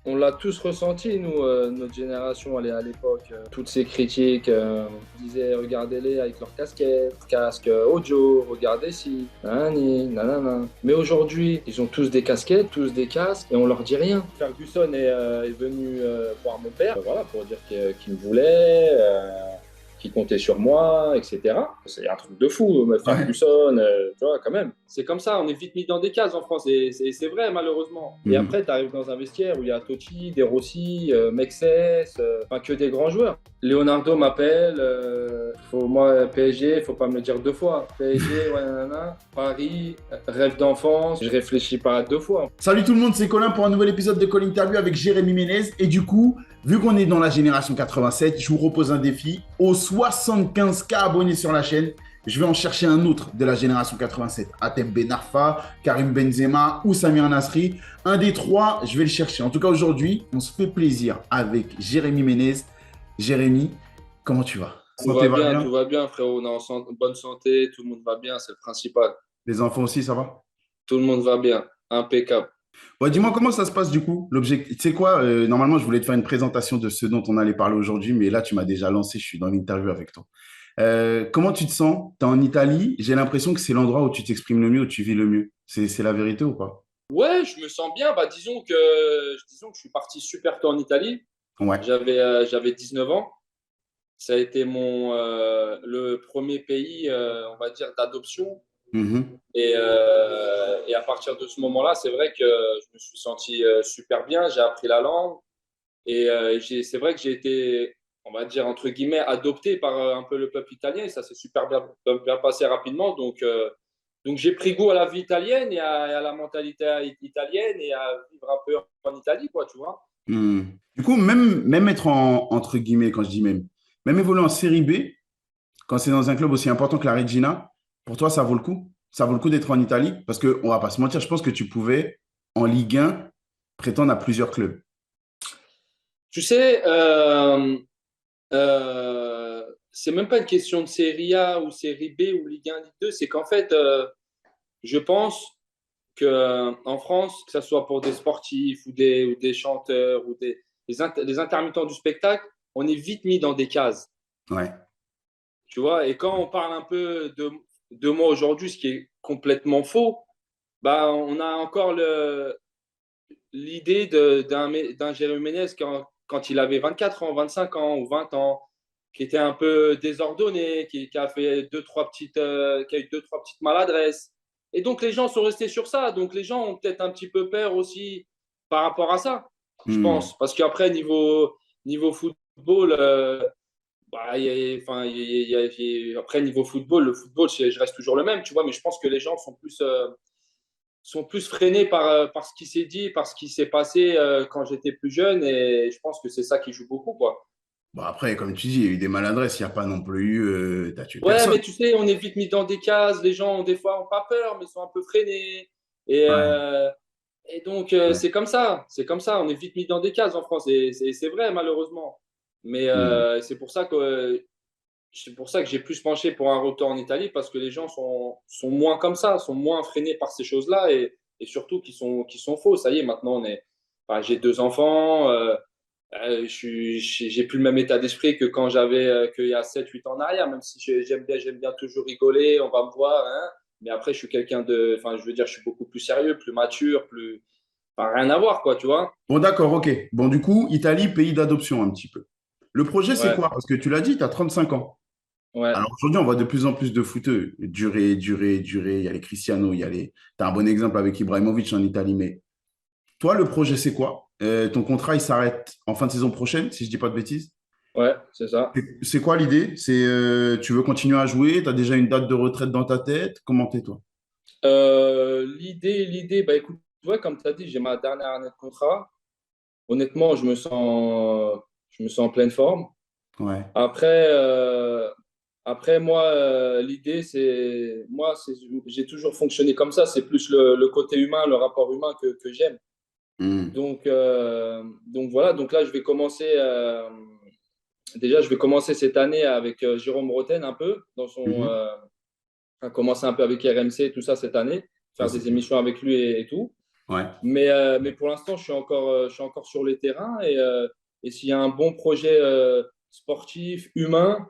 On l'a tous ressenti, nous, notre génération, à l'époque. Toutes ces critiques, on disait regardez-les avec leurs casquettes, casque audio, regardez si, nanani, nanana. Mais aujourd'hui, ils ont tous des casquettes, tous des casques, et on leur dit rien. Ferguson est venu voir mon père, voilà, pour dire qu'il me voulait. Qui comptait sur moi, etc. C'est un truc de fou, Ouais. Ferguson, tu vois, quand même. C'est comme ça, on est vite mis dans des cases en France, et c'est vrai, malheureusement. Et Mhm. après, tu arrives dans un vestiaire où il y a Totti, De Rossi, Mexes, enfin que des grands joueurs. Leonardo m'appelle, moi, PSG, faut pas me le dire deux fois. PSG, ouais, nanana, Paris, rêve d'enfance, je réfléchis pas deux fois. Salut tout le monde, c'est Colin pour un nouvel épisode de Call Interview avec Jérémy Ménez. Et du coup, vu qu'on est dans la génération 87, je vous propose un défi. Aux 75K abonnés sur la chaîne, je vais en chercher un autre de la génération 87. Ateb Ben Arfa, Karim Benzema ou Samir Nasri. Un des trois, je vais le chercher. En tout cas, aujourd'hui, on se fait plaisir avec Jérémy Ménez. Jérémy, comment tu vas? Santé va bien? Tout va bien, frérot. On est bonne santé, tout le monde va bien, c'est le principal. Les enfants aussi, ça va? Tout le monde va bien, impeccable. Bon, dis-moi comment ça se passe du coup, l'objectif. Tu sais quoi, normalement, je voulais te faire une présentation de ce dont on allait parler aujourd'hui, mais là, tu m'as déjà lancé, je suis dans l'interview avec toi. Comment tu te sens? Tu es en Italie, j'ai l'impression que c'est l'endroit où tu t'exprimes le mieux, où tu vis le mieux. C'est la vérité ou pas? Ouais, je me sens bien. Bah, disons que je suis parti super tôt en Italie. Ouais. J'avais 19 ans. Ça a été le premier pays, on va dire, d'adoption. Mhm. Et à partir de ce moment-là, c'est vrai que je me suis senti super bien. J'ai appris la langue. C'est vrai que j'ai été, on va dire, entre guillemets, adopté par un peu le peuple italien. Et ça s'est super bien passé rapidement. Donc j'ai pris goût à la vie italienne et à la mentalité italienne et à vivre un peu en Italie, quoi, tu vois. Mhm. Du coup, même être entre guillemets, quand je dis même évoluer en série B, quand c'est dans un club aussi important que la Regina, pour toi, ça vaut le coup? Ça vaut le coup d'être en Italie? Parce qu'on va pas se mentir, je pense que tu pouvais, en Ligue 1, prétendre à plusieurs clubs. Tu sais, c'est même pas une question de Série A ou Série B ou Ligue 1, Ligue 2. C'est qu'en fait, je pense qu'en France, que ce soit pour des sportifs ou des chanteurs ou des intermittents du spectacle, on est vite mis dans des cases. Ouais. Tu vois, et quand on parle un peu de moi aujourd'hui, ce qui est complètement faux, bah, on a encore l'idée d'un Jérémy Ménez quand il avait 24 ans, 25 ans ou 20 ans, qui était un peu désordonné, qui a fait qui a eu deux, trois petites maladresses. Et donc les gens sont restés sur ça. Donc les gens ont peut-être un petit peu peur aussi par rapport à ça, je Hmm. pense. Parce qu'après, niveau football, bah, enfin, après, niveau football, le football, je reste toujours le même, tu vois, mais je pense que les gens sont plus freinés par ce qui s'est dit, par ce qui s'est passé quand j'étais plus jeune, et je pense que c'est ça qui joue beaucoup, quoi. Bon, après, comme tu dis, il y a eu des maladresses, il n'y a pas non plus eu. T'as tué Ouais, personne. mais tu sais, on est vite mis dans des cases, les gens, des fois, ont pas peur, mais sont un peu freinés, et, Ouais. euh, et donc, Ouais. c'est comme ça, on est vite mis dans des cases en France, et c'est vrai, malheureusement. Mais Hmm. c'est pour ça que j'ai plus penché pour un retour en Italie parce que les gens sont moins comme ça, sont moins freinés par ces choses-là et surtout qui sont faux. Ça y est, maintenant, enfin, j'ai deux enfants, j'ai plus le même état d'esprit que qu'il y a 7 8 ans en arrière, même si j'aime bien toujours rigoler, on va me voir, hein, mais après, je suis quelqu'un enfin, je veux dire, je suis beaucoup plus sérieux, plus mature, enfin, rien à voir, quoi, tu vois. Bon, d'accord, ok. Bon, du coup, Italie, pays d'adoption un petit peu. Le projet, c'est Ouais, quoi? Parce que tu l'as dit, tu as 35 ans. ouais. Alors aujourd'hui, on voit de plus en plus de footeux. Durer, durer, durer. Il y a les Cristiano, il y a les. Tu as un bon exemple avec Ibrahimovic en Italie. Mais toi, le projet, c'est quoi? Ton contrat, il s'arrête en fin de saison prochaine, si je dis pas de bêtises. Ouais, c'est ça. C'est quoi l'idée? C'est tu veux continuer à jouer? Tu as déjà une date de retraite dans ta tête? Comment t'es, toi? L'idée, bah écoute, ouais, comme tu as dit, j'ai ma dernière année de contrat. Honnêtement, je me sens en pleine forme. Ouais. Après, moi, l'idée, j'ai toujours fonctionné comme ça. C'est plus le côté humain, le rapport humain que j'aime. Hmm. Donc voilà. Donc là, je vais commencer cette année avec Jérôme Roten un peu Mhm. commencer un peu avec RMC, tout ça cette année, Ça, faire c'est des bien. émissions avec lui et tout. Ouais, Mais pour l'instant, je suis encore sur les terrains et s'il y a un bon projet sportif, humain,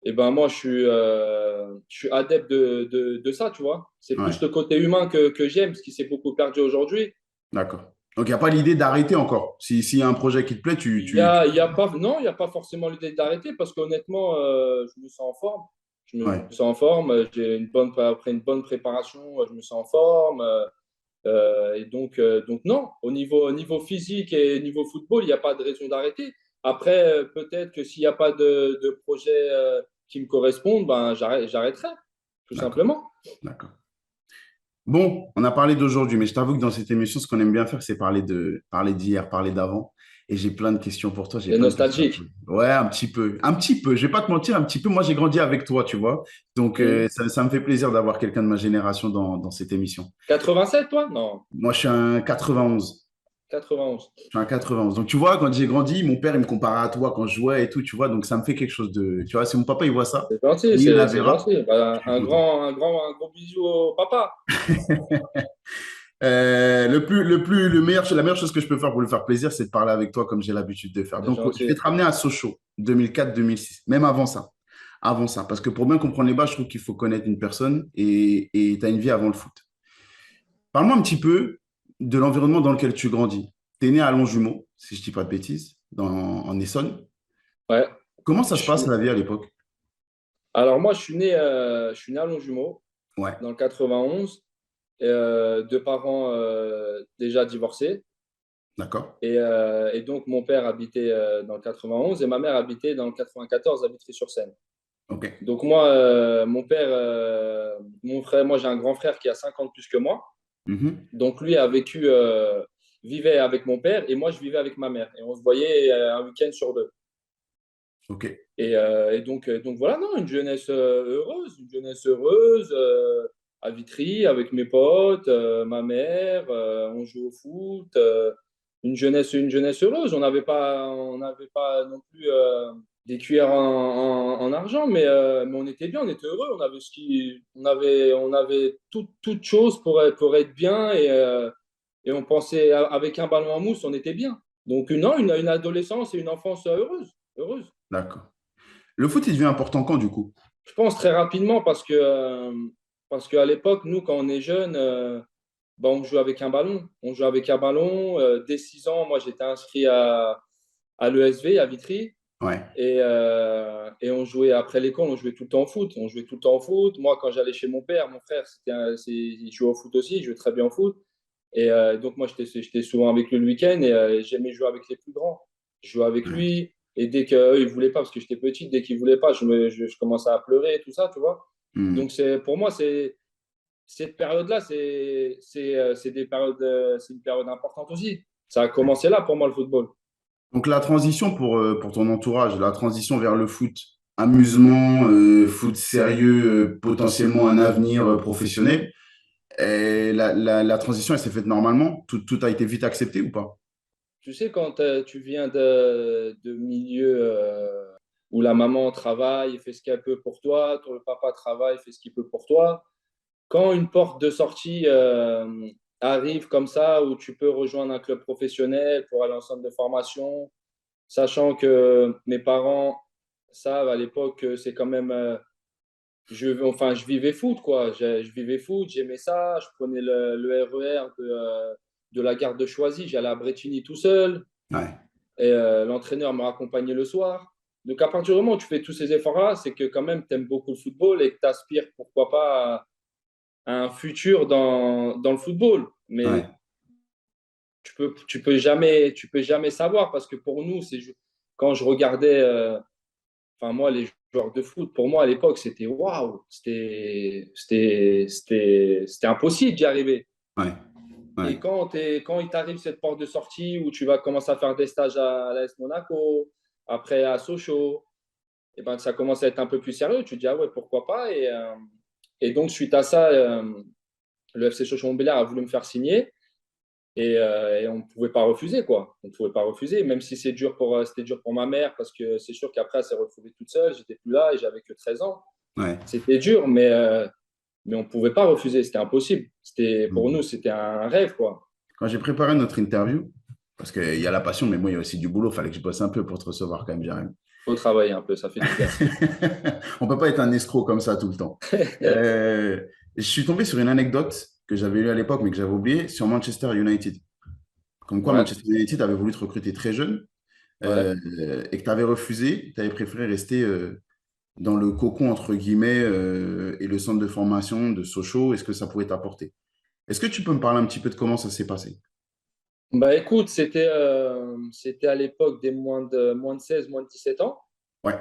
et ben moi, je suis adepte de ça, tu vois. C'est ouais, plus le côté humain que j'aime, ce qui s'est beaucoup perdu aujourd'hui. d'accord. Donc, il n'y a pas l'idée d'arrêter encore. S'il y a un projet qui te plaît, Il y a pas, non, il n'y a pas forcément l'idée d'arrêter parce qu'honnêtement, je me sens en forme. Je me Ouais, sens en forme. Après une bonne préparation, je me sens en forme. Donc non, au niveau physique et niveau football, il n'y a pas de raison d'arrêter. Après, peut-être que s'il n'y a pas de projet qui me correspondent, ben, j'arrêterai, tout d'accord, simplement. d'accord. Bon, on a parlé d'aujourd'hui, mais je t'avoue que dans cette émission, ce qu'on aime bien faire, c'est parler d'hier, parler d'avant. Et j'ai plein de questions pour toi, j'ai Et plein de questions à te nostalgique. poser. Ouais, un petit peu, un petit peu. Je vais pas te mentir, un petit peu. Moi, j'ai grandi avec toi, tu vois. Donc, Hmm. ça me fait plaisir d'avoir quelqu'un de ma génération dans cette émission. 87, toi? Non, Moi, je suis un 91. 91. Je suis un 91. Donc, tu vois, quand j'ai grandi, mon père, il me comparait à toi quand je jouais et tout, tu vois. Donc, ça me fait quelque chose de. Tu vois, si mon papa, il voit ça, C'est gentil, lui, il la c'est verra. gentil. Bah, Je suis content. un gros bisou au papa. Le meilleur, la meilleure chose que je peux faire pour lui faire plaisir, c'est de parler avec toi comme j'ai l'habitude de faire. C'est Donc, je vais te gentil. ramener à Sochaux, 2004-2006, même avant ça. Avant ça. Parce que pour bien comprendre les bases, je trouve qu'il faut connaître une personne et tu as une vie avant le foot. Parle-moi un petit peu de l'environnement dans lequel tu grandis. Tu es né à Longjumeau, si je ne dis pas de bêtises, en Essonne. Ouais. Comment ça Je se suis... passe la vie à l'époque? Alors moi, je suis né à Longjumeau, Ouais, dans le 91. Deux parents déjà divorcés. d'accord. Et donc, mon père habitait dans le 91 et ma mère habitait dans le 94 à Vitry-sur-Seine. Ok. Donc, moi, mon père, mon frère, moi, j'ai un grand frère qui a 50 plus que moi. Mhm. Donc, lui vivait avec mon père et moi, je vivais avec ma mère. Et on se voyait un week-end sur deux. Ok. Donc voilà, non, une jeunesse heureuse à Vitry avec mes potes, ma mère, on joue au foot, une jeunesse heureuse. On n'avait pas non plus des cuillères en argent, mais on était bien, on était heureux, on avait toute chose pour être bien et on pensait avec un ballon en mousse, on était bien. Donc non, une adolescence et une enfance heureuse. D'accord. Le foot, il devient important quand, du coup? Je pense très rapidement parce qu'à l'époque, nous, quand on est jeune, bah, on joue avec un ballon. On joue avec un ballon. Dès 6 ans, moi, j'étais inscrit à l'ESV, à Vitry. Ouais. Et on jouait après l'école, on jouait tout le temps au foot. On jouait tout le temps au foot. Moi, quand j'allais chez mon père, mon frère, il jouait au foot aussi, il jouait très bien au foot. Donc, moi, j'étais souvent avec lui le week-end et j'aimais jouer avec les plus grands. Je jouais avec Ouais. lui et dès qu'eux, ils ne voulaient pas, parce que j'étais petit, dès qu'ils ne voulaient pas, je commençais à pleurer et tout ça, tu vois. Hmm. Donc, pour moi, cette période-là, c'est une période importante aussi. Ça a commencé là pour moi, le football. Donc la transition pour ton entourage, la transition vers le foot, amusement, foot sérieux, potentiellement un avenir professionnel, et la transition, elle s'est faite normalement? Tout a été vite accepté ou pas? Tu sais, quand tu viens de milieux où la maman travaille, fait ce qu'elle peut pour toi, le papa travaille, fait ce qu'il peut pour toi, quand une porte de sortie arrive comme ça, où tu peux rejoindre un club professionnel pour aller en centre de formation, sachant que mes parents savent à l'époque que c'est quand même. Enfin, je vivais foot, quoi. Je vivais foot, j'aimais ça. Je prenais le RER de la gare de Choisy, j'allais à Bretigny tout seul. Ouais, Et l'entraîneur me raccompagnait le soir. Donc, à partir du moment où tu fais tous ces efforts-là, c'est que quand même, tu aimes beaucoup le football et que tu aspires, pourquoi pas, à un futur dans le football. ouais, Mais tu peux jamais savoir parce que pour nous, quand je regardais, enfin, moi, les joueurs de foot, pour moi, à l'époque, c'était waouh, c'était impossible d'y arriver. ouais, ouais. Et quand il t'arrive cette porte de sortie où tu vas commencer à faire des stages à l'AS Monaco, après à Sochaux, et ben, ça commence à être un peu plus sérieux. Tu te dis, ah ouais, pourquoi pas. Et donc, suite à ça, le FC Sochaux-Montbéliard a voulu me faire signer et on ne pouvait pas refuser, quoi. On ne pouvait pas refuser, même si c'était dur pour ma mère parce que c'est sûr qu'après, elle s'est retrouvée toute seule. J'étais plus là et j'avais que 13 ans. Ouais. C'était dur, mais on ne pouvait pas refuser. C'était impossible. Pour nous, Hmm. c'était un rêve, quoi. Quand j'ai préparé notre interview, parce qu'il y a la passion, mais moi, il y a aussi du boulot. Il fallait que je bosse un peu pour te recevoir quand même, Jérémy. Faut travailler un peu, ça fait du bien. On peut pas être un escroc comme ça tout le temps. Euh, je suis tombé sur une anecdote que j'avais lue à l'époque, mais que j'avais oubliée, sur Manchester United. Comme quoi, Ouais, Manchester United avait voulu te recruter très jeune ouais. et que tu avais refusé. Tu avais préféré rester dans le cocon, entre guillemets, et le centre de formation de Sochaux. Est-ce que ça pourrait t'apporter? Est-ce que tu peux me parler un petit peu de comment ça s'est passé? Bah écoute, c'était à l'époque des moins de 16, moins de 17 ans. Ouais,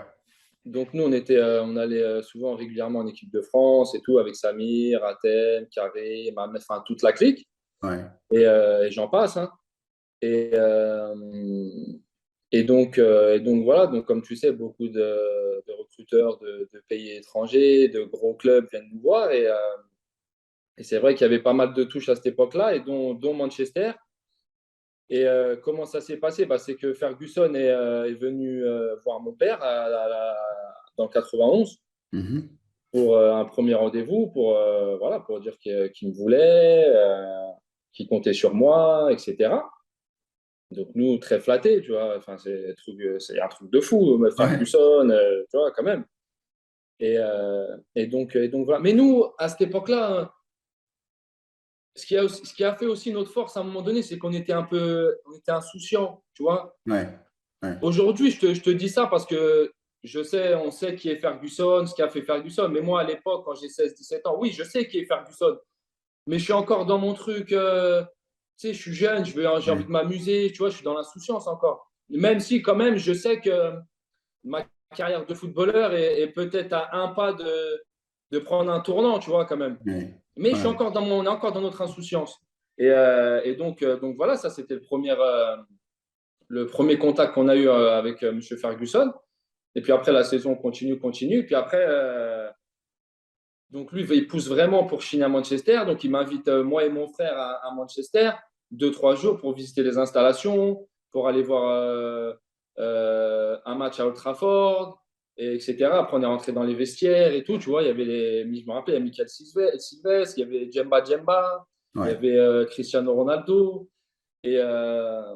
Donc nous, on allait souvent régulièrement en équipe de France et tout, avec Samir, Athènes, Carré, enfin toute la clique. ouais, Et j'en passe, hein. Et, euh, et donc voilà, donc comme tu sais, beaucoup de recruteurs de pays étrangers, de gros clubs viennent nous voir. Et c'est vrai qu'il y avait pas mal de touches à cette époque-là, et dont Manchester. Et comment ça s'est passé? Bah, c'est que Ferguson est venu voir mon père dans le 91 mhm, pour un premier rendez-vous, voilà, pour dire qu'il me voulait, qu'il comptait sur moi, etc. Donc nous, très flattés, tu vois. Enfin, c'est un truc de fou, ouais, Ferguson, tu vois, quand même. Et donc voilà. Mais nous, à cette époque-là, hein, ce qui a fait aussi notre force à un moment donné, c'est on était insouciants, tu vois. ouais, ouais, Aujourd'hui, je te dis ça parce que on sait qui est Ferguson, ce qu'a fait Ferguson. Mais moi, à l'époque, quand j'ai 16, 17 ans, oui, je sais qui est Ferguson. Mais je suis encore dans mon truc, tu sais, je suis jeune, j'ai envie ouais, de m'amuser, tu vois, je suis dans l'insouciance encore. Même si, quand même, je sais que ma carrière de footballeur est peut-être à un pas de prendre un tournant, tu vois, quand même. ouais, Mais ouais, on est encore dans notre insouciance. Et donc voilà, ça, c'était le premier contact qu'on a eu avec M. Ferguson. Et puis après, la saison continue, continue. Et puis après, donc lui, il pousse vraiment pour signer à Manchester. Donc il m'invite, moi et mon frère, à Manchester, 2, 3 jours pour visiter les installations, pour aller voir un match à Old Trafford, etc. Après, on est rentré dans les vestiaires et tout. Tu vois, je me rappelle, il y a Michael Silves, il y avait Djemba, il y ouais. avait Cristiano Ronaldo. Et, euh,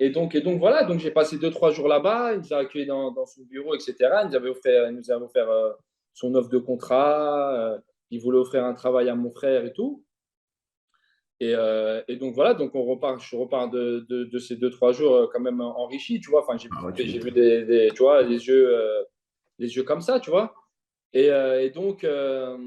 et donc voilà, donc j'ai passé 2, 3 jours là-bas, il nous a accueillis dans son bureau, etc. Il nous avait offert son offre de contrat, il voulait offrir un travail à mon frère et tout. Et donc voilà, donc je repars de ces 2, 3 jours quand même enrichi, tu vois. Enfin, Ah ouais, tu j'ai vu m'étonnes. tu vois, les yeux comme ça, tu vois. Et donc là,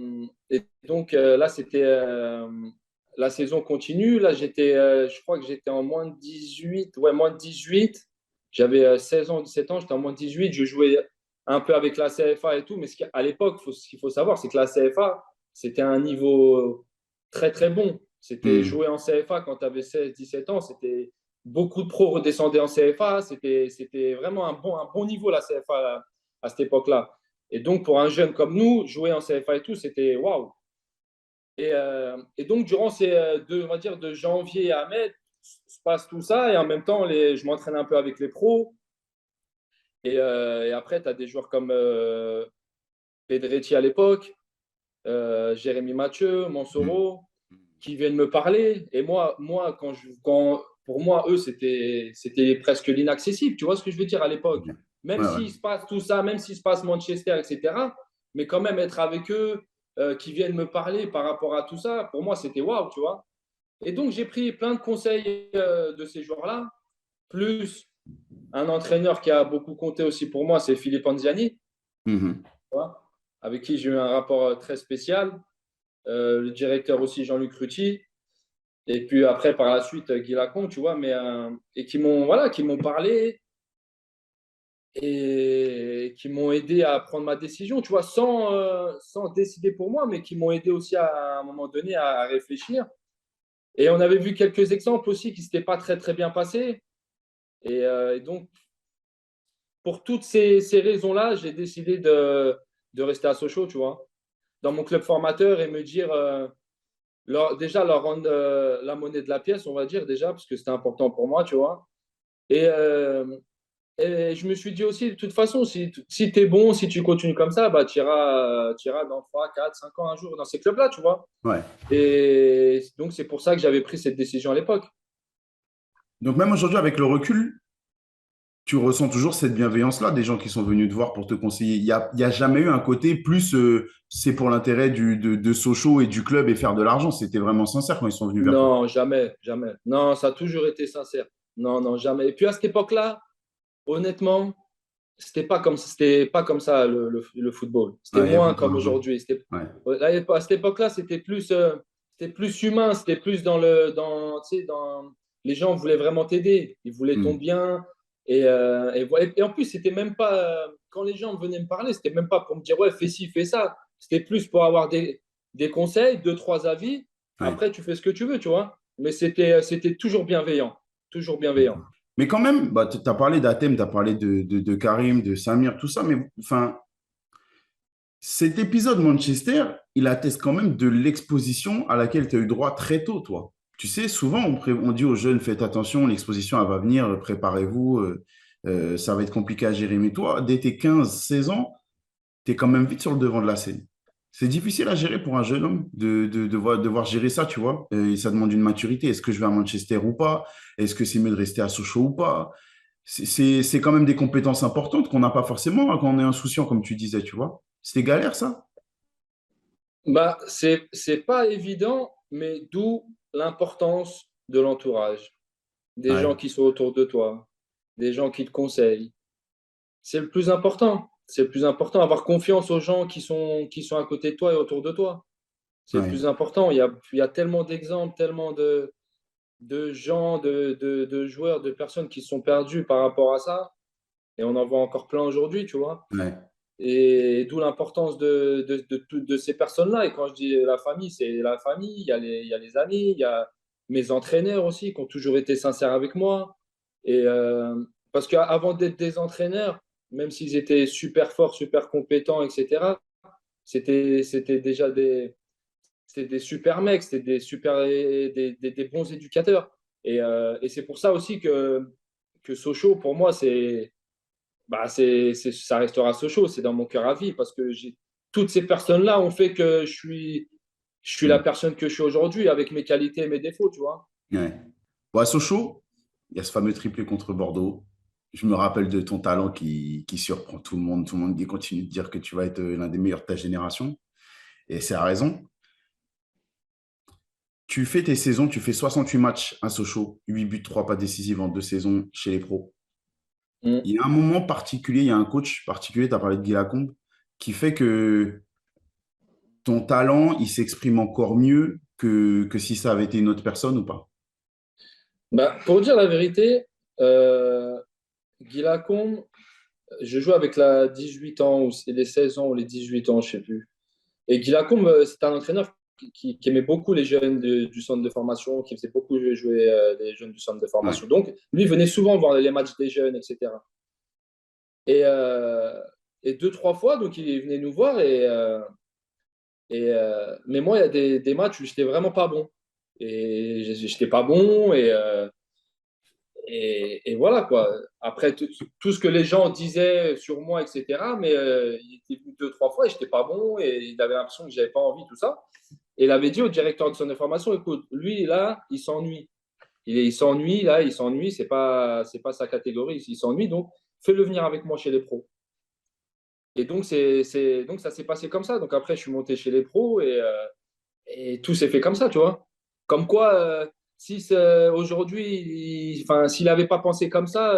la saison continue. Là, je crois que j'étais en moins de 18. Ouais, moins de 18. J'avais 16 ans, 17 ans, j'étais en moins de 18. Je jouais un peu avec la CFA et tout. Mais à l'époque, ce qu'il faut savoir, c'est que la CFA, c'était un niveau très, très bon. C'était Hmm. jouer en CFA quand tu avais 16, 17 ans. C'était beaucoup de pros redescendaient en CFA. C'était vraiment un bon niveau, la CFA, à cette époque-là. Et donc, pour un jeune comme nous, jouer en CFA et tout, c'était waouh. Et donc, durant on va dire, de janvier à mai, se passe tout ça. Et en même temps, je m'entraîne un peu avec les pros. Et après, tu as des joueurs comme Pedretti à l'époque, Jérémy Mathieu, Hmm. Monsoro, qui viennent me parler. Et moi pour moi, eux, c'était presque l'inaccessible. Tu vois ce que je veux dire à l'époque? Ouais, Même ouais, ouais. s'il se passe tout ça, même s'il se passe Manchester, etc. Mais quand même être avec eux, qui viennent me parler par rapport à tout ça, pour moi, c'était waouh, tu vois. Et donc, j'ai pris plein de conseils de ces joueurs-là, plus un entraîneur qui a beaucoup compté aussi pour moi, c'est Philippe Anziani, tu Mhm. vois, avec qui j'ai eu un rapport très spécial. Le directeur aussi, Jean-Luc Ruti. Et puis après, par la suite, Guy Lacombe, tu vois, et qui m'ont parlé et qui m'ont aidé à prendre ma décision, tu vois, sans décider pour moi, mais qui m'ont aidé aussi à un moment donné à réfléchir. Et on avait vu quelques exemples aussi qui ne s'étaient pas très, très bien passés. Et donc, pour toutes ces raisons-là, j'ai décidé de rester à Sochaux, tu vois, dans mon club formateur et me dire, déjà, leur rendre la monnaie de la pièce, on va dire, déjà, parce que c'était important pour moi, tu vois. Et, Et je me suis dit aussi, de toute façon, si tu es bon, si tu continues comme ça, bah, tu iras dans 3 4 5 ans un jour dans ces clubs-là, tu vois. Ouais. Et donc, c'est pour ça que j'avais pris cette décision à l'époque. Donc même aujourd'hui, avec le recul, tu ressens toujours cette bienveillance-là des gens qui sont venus te voir pour te conseiller. Il y a jamais eu un côté plus c'est pour l'intérêt de Sochaux et du club et faire de l'argent. C'était vraiment sincère quand ils sont venus vers toi. Non, jamais, jamais. Non, ça a toujours été sincère. Non, non, jamais. Et puis à cette époque-là, honnêtement, c'était pas comme ça le football. C'était Ouais, il y a moins beaucoup comme d'argent. aujourd'hui. Ouais. À cette époque-là, c'était plus humain, c'était plus tu sais, dans les gens voulaient vraiment t'aider, ils voulaient ton Hmm. bien. Et en plus, c'était même pas quand les gens venaient me parler, c'était même pas pour me dire ouais, fais ci, fais ça. C'était plus pour avoir des conseils, deux, trois avis. Ouais. Après, tu fais ce que tu veux, tu vois. Mais c'était toujours bienveillant, toujours bienveillant. Mais quand même, bah, tu as parlé d'Athème, tu as parlé de Karim, de Samir, tout ça, mais enfin, cet épisode Manchester, il atteste quand même de l'exposition à laquelle tu as eu droit très tôt, toi. Tu sais, souvent, on dit aux jeunes, faites attention, l'exposition, elle va venir, préparez-vous, ça va être compliqué à gérer. Mais toi, dès tes 15 16 ans, tu es quand même vite sur le devant de la scène. C'est difficile à gérer pour un jeune homme devoir gérer ça, tu vois. Et ça demande une maturité. Est-ce que je vais à Manchester ou pas? Est-ce que c'est mieux de rester à Sochaux ou pas? C'est quand même des compétences importantes qu'on n'a pas forcément hein, quand on est insouciant, comme tu disais, tu vois. C'était galère, ça? Bah, c'est pas évident, mais d'où l'importance de l'entourage, des Ouais, gens qui sont autour de toi, des gens qui te conseillent. C'est le plus important. C'est le plus important, avoir confiance aux gens qui sont à côté de toi et autour de toi. C'est le ouais, plus important. Il y a tellement d'exemples, tellement de gens, de joueurs, de personnes qui se sont perdus par rapport à ça. Et on en voit encore plein aujourd'hui, tu vois. ouais, Et d'où l'importance de ces personnes-là. Et quand je dis la famille, c'est la famille, il y a les amis, il y a mes entraîneurs aussi qui ont toujours été sincères avec moi. Et parce qu'avant d'être des entraîneurs, même s'ils étaient super forts, super compétents, etc., c'était déjà c'était des super mecs, c'était des bons éducateurs. Et c'est pour ça aussi que Sochaux, pour moi, ça restera Sochaux, c'est dans mon cœur à vie parce que toutes ces personnes-là ont fait que je suis la hmm, personne que je suis aujourd'hui avec mes qualités et mes défauts, tu vois. ouais. Bon, à Sochaux, il y a ce fameux triplé contre Bordeaux. Je me rappelle de ton talent qui surprend tout le monde. Tout le monde qui continue de dire que tu vas être l'un des meilleurs de ta génération. Et c'est à raison. Tu fais tes saisons, tu fais 68 matchs à Sochaux, 8 buts, 3 pas décisives en 2 saisons chez les pros. Mm. Il y a un moment particulier, il y a un coach particulier, tu as parlé de Guy Lacombe, qui fait que ton talent, il s'exprime encore mieux que si ça avait été une autre personne ou pas. Bah, pour dire la vérité, euh, Guy Lacombe, je joue avec la 18 ans, ou c'est les 16 ans ou les 18 ans, je sais plus. Et Guy Lacombe, c'est un entraîneur qui aimait beaucoup les jeunes du centre de formation, qui faisait beaucoup jouer les jeunes du centre de Ouais, formation. Donc, lui, il venait souvent voir les matchs des jeunes, etc. Et, euh, et deux, trois fois, donc il venait nous voir. Mais moi, il y a des matchs où j'étais vraiment pas bon. Et j'étais pas bon. Et voilà, quoi. Après, tout ce que les gens disaient sur moi, etc. Mais il était venu deux, trois fois et j'étais pas bon. Et il avait l'impression que j'avais pas envie, tout ça. Et il avait dit au directeur de son information, écoute, lui, là, il s'ennuie. Il s'ennuie, là, il s'ennuie. C'est pas sa catégorie. Il s'ennuie. Donc, fais-le venir avec moi chez les pros. Et donc, donc ça s'est passé comme ça. Donc après, je suis monté chez les pros et tout s'est fait comme ça, tu vois. Comme quoi, si aujourd'hui, enfin, s'il n'avait pas pensé comme ça,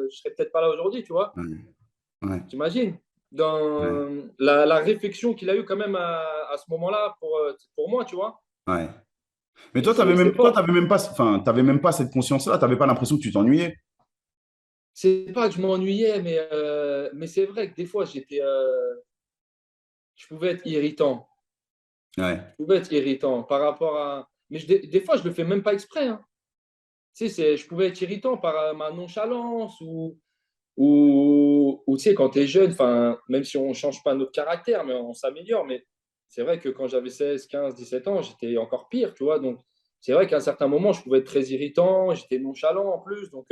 je serais peut-être pas là aujourd'hui, tu vois. ouais, ouais, T'imagines? ouais, Dans la réflexion qu'il a eue quand même à ce moment-là pour moi, tu vois. ouais. Mais Et toi, c'est fort. t'avais même pas, enfin, t'avais même pas cette conscience-là, t'avais pas l'impression que tu t'ennuyais. C'est pas que je m'ennuyais, mais c'est vrai que des fois, je pouvais être irritant. Ouais, Je pouvais être irritant par rapport à. Mais des fois, je le fais même pas exprès, hein. Tu sais, je pouvais être irritant par ma nonchalance ou tu sais, quand tu es jeune, même si on ne change pas notre caractère, mais on s'améliore. Mais c'est vrai que quand j'avais 16 15 17 ans, j'étais encore pire, tu vois. Donc, c'est vrai qu'à un certain moment, je pouvais être très irritant, j'étais nonchalant en plus. Donc,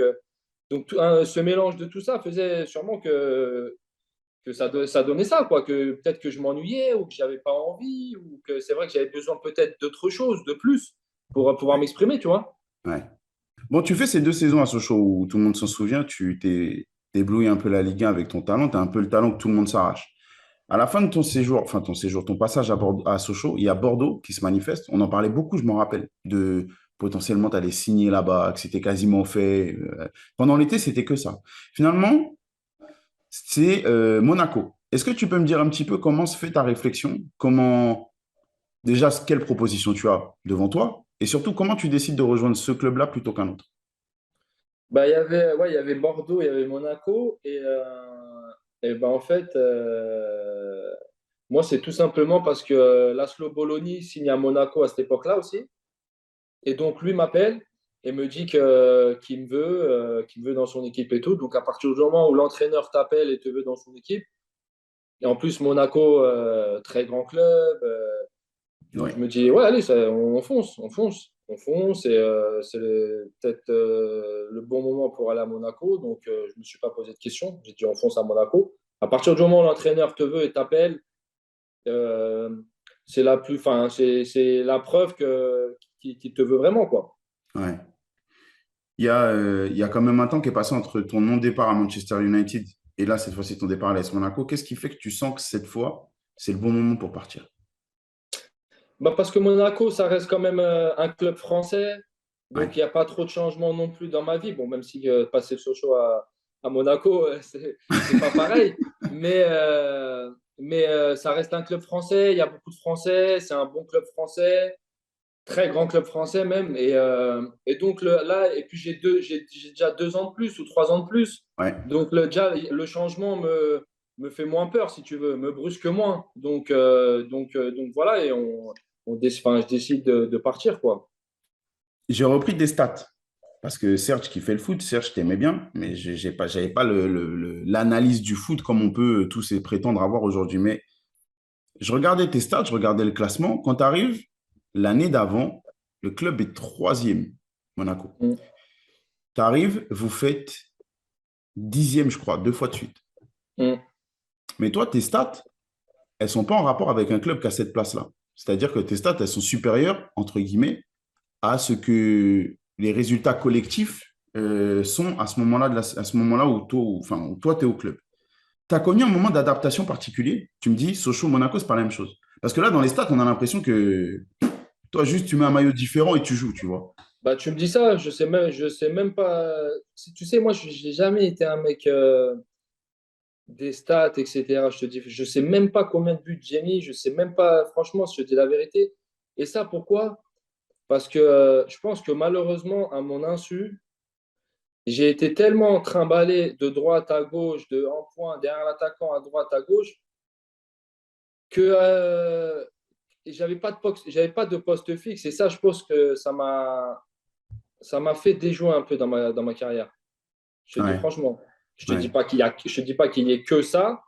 Donc, ce mélange de tout ça faisait sûrement que ça donnait ça, quoi. Que peut-être que je m'ennuyais ou que j'avais pas envie ou que c'est vrai que j'avais besoin peut-être d'autre chose, de plus, pour pouvoir m'exprimer, tu vois. Ouais. Bon, tu fais ces 2 saisons à Sochaux où tout le monde s'en souvient, tu t'éblouis un peu la Ligue 1 avec ton talent, tu as un peu le talent que tout le monde s'arrache. À la fin de ton séjour, enfin ton passage à Sochaux, il y a Bordeaux qui se manifeste. On en parlait beaucoup, je m'en rappelle, de potentiellement tu allais signer là-bas, que c'était quasiment fait. Pendant l'été, c'était que ça. Finalement, c'est Monaco. Est-ce que tu peux me dire un petit peu comment se fait ta réflexion? Comment, déjà, quelle proposition tu as devant toi? Et surtout, comment tu décides de rejoindre ce club-là plutôt qu'un autre? Bah, il y avait Bordeaux, il y avait Monaco. Et ben, en fait, moi, c'est tout simplement parce que Laszlo Bologna signe à Monaco à cette époque-là aussi. Et donc, lui m'appelle et me dit qu'il me veut dans son équipe et tout. Donc, à partir du moment où l'entraîneur t'appelle et te veut dans son équipe, et en plus, Monaco, très grand club. Donc, Ouais. je me dis, ouais, allez, on fonce, on fonce, on fonce. Et c'est peut-être le bon moment pour aller à Monaco. Donc, je ne me suis pas posé de questions. J'ai dit, on fonce à Monaco. À partir du moment où l'entraîneur te veut et t'appelle, euh, c'est la preuve qu'il te veut vraiment, quoi. Ouais. Il y a quand même un temps qui est passé entre ton non-départ à Manchester United et là, cette fois-ci, ton départ à l'AS Monaco. Qu'est-ce qui fait que tu sens que cette fois, c'est le bon moment pour partir? Bah parce que Monaco, ça reste quand même un club français. Ouais. Donc, il n'y a pas trop de changements non plus dans ma vie. Bon, même si passer le Sochaux à Monaco, c'est pas pareil. Mais ça reste un club français. Il y a beaucoup de Français. C'est un bon club français. Très grand club français même. Et donc, là, et puis j'ai déjà 2 ans de plus ou 3 ans de plus. Ouais. Donc, déjà, le changement me fait moins peur, si tu veux, me brusque moins. Donc voilà, enfin, je décide de partir, quoi. J'ai repris des stats parce que Serge qui fait le foot, Serge t'aimais bien, mais j'avais pas l'analyse du foot comme on peut tous et prétendre avoir aujourd'hui. Mais je regardais tes stats, je regardais le classement. Quand tu arrives, l'année d'avant, le club est troisième, Monaco. Mm. Tu arrives, vous faites dixième, je crois, 2 fois de suite. Mm. Mais toi, tes stats, elles sont pas en rapport avec un club qui a cette place-là. C'est-à-dire que tes stats, elles sont supérieures, entre guillemets, à ce que les résultats collectifs sont à ce moment-là, à ce moment-là où toi, tu es au club. Tu as connu un moment d'adaptation particulier. Tu me dis, Sochaux, Monaco, c'est pas la même chose. Parce que là, dans les stats, on a l'impression que toi, juste, tu mets un maillot différent et tu joues, tu vois. Bah, tu me dis ça, je sais même pas. Tu sais, moi, je n'ai jamais été un mec des stats, etc. Je te dis, je sais même pas combien de buts j'ai mis. Je sais même pas, franchement, si je te dis la vérité. Et ça, pourquoi? Parce que je pense que malheureusement, à mon insu, j'ai été tellement trimballé de droite à gauche, en point, derrière l'attaquant, à droite, à gauche, que j'avais pas de poste fixe. Et ça, je pense que ça m'a fait déjouer un peu dans ma carrière. Je te dis Ouais, franchement. ouais. Je te dis pas qu'il y ait que ça,